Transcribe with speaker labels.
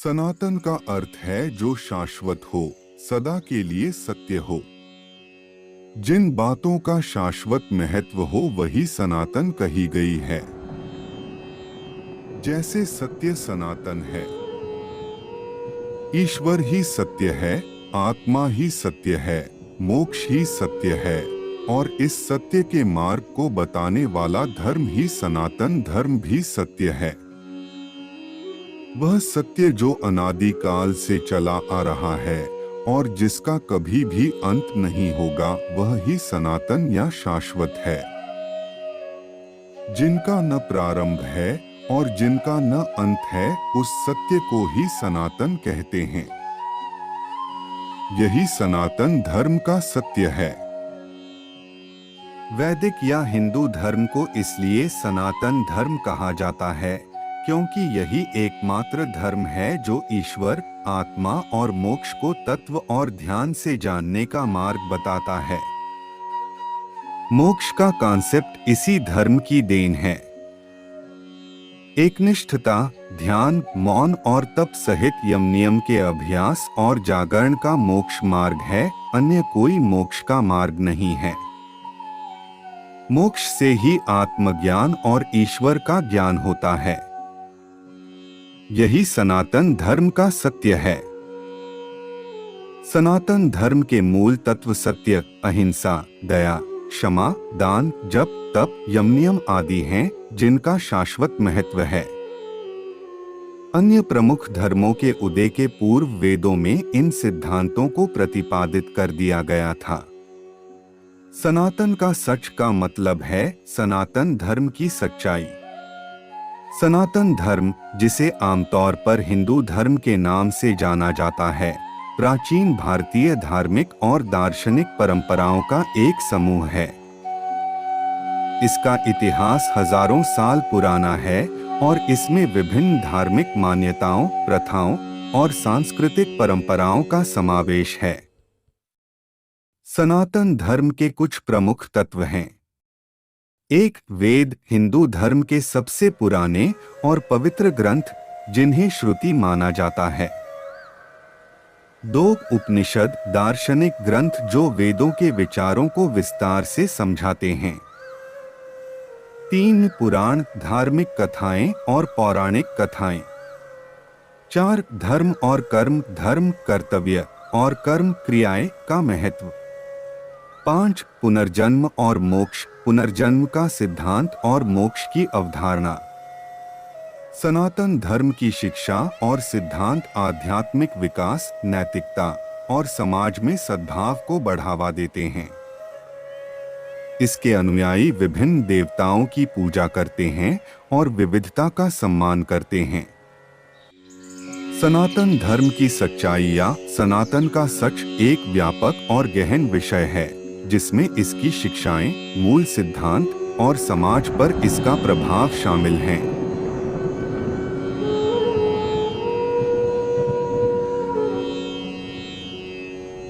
Speaker 1: सनातन का अर्थ है जो शाश्वत हो, सदा के लिए सत्य हो। जिन बातों का शाश्वत महत्व हो वही सनातन कही गई है। जैसे सत्य सनातन है, ईश्वर ही सत्य है, आत्मा ही सत्य है, मोक्ष ही सत्य है और इस सत्य के मार्ग को बताने वाला धर्म ही सनातन धर्म भी सत्य है। वह सत्य जो अनादि काल से चला आ रहा है और जिसका कभी भी अंत नहीं होगा, वह ही सनातन या शाश्वत है। जिनका न प्रारंभ है और जिनका न अंत है, उस सत्य को ही सनातन कहते हैं। यही सनातन धर्म का सत्य है। वैदिक या हिंदू धर्म को इसलिए सनातन धर्म कहा जाता है क्योंकि यही एकमात्र धर्म है जो ईश्वर, आत्मा और मोक्ष को तत्व और ध्यान से जानने का मार्ग बताता है। मोक्ष का कॉन्सेप्ट इसी धर्म की देन है। एकनिष्ठता, ध्यान, मौन और तप सहित यम नियम के अभ्यास और जागरण का मोक्ष मार्ग है, अन्य कोई मोक्ष का मार्ग नहीं है। मोक्ष से ही आत्मज्ञान और ईश्वर का ज्ञान होता है। यही सनातन धर्म का सत्य है। सनातन धर्म के मूल तत्व सत्य, अहिंसा, दया, क्षमा, दान, जप, तप, यमनियम आदि हैं, जिनका शाश्वत महत्व है। अन्य प्रमुख धर्मों के उदय के पूर्व वेदों में इन सिद्धांतों को प्रतिपादित कर दिया गया था। सनातन का सच का मतलब है सनातन धर्म की सच्चाई। सनातन धर्म, जिसे आमतौर पर हिंदू धर्म के नाम से जाना जाता है, प्राचीन भारतीय धार्मिक और दार्शनिक परंपराओं का एक समूह है। इसका इतिहास हजारों साल पुराना है और इसमें विभिन्न धार्मिक मान्यताओं, प्रथाओं और सांस्कृतिक परंपराओं का समावेश है। सनातन धर्म के कुछ प्रमुख तत्व हैं। 1. वेद, हिंदू धर्म के सबसे पुराने और पवित्र ग्रंथ, जिन्हें श्रुति माना जाता है। 2. उपनिषद, दार्शनिक ग्रंथ जो वेदों के विचारों को विस्तार से समझाते हैं। 3. पुराण, धार्मिक कथाएं और पौराणिक कथाएं। 4. धर्म और कर्म, धर्म, कर्तव्य और कर्म, क्रियाएं का महत्व। 5. पुनर्जन्म और मोक्ष, पुनर्जन्म का सिद्धांत और मोक्ष की अवधारणा। सनातन धर्म की शिक्षा और सिद्धांत आध्यात्मिक विकास, नैतिकता और समाज में सद्भाव को बढ़ावा देते हैं। इसके अनुयायी विभिन्न देवताओं की पूजा करते हैं और विविधता का सम्मान करते हैं। सनातन धर्म की सच्चाई या सनातन का सच एक व्यापक और गहन विषय है, जिसमें इसकी शिक्षाएं, मूल सिद्धांत और समाज पर इसका प्रभाव शामिल हैं।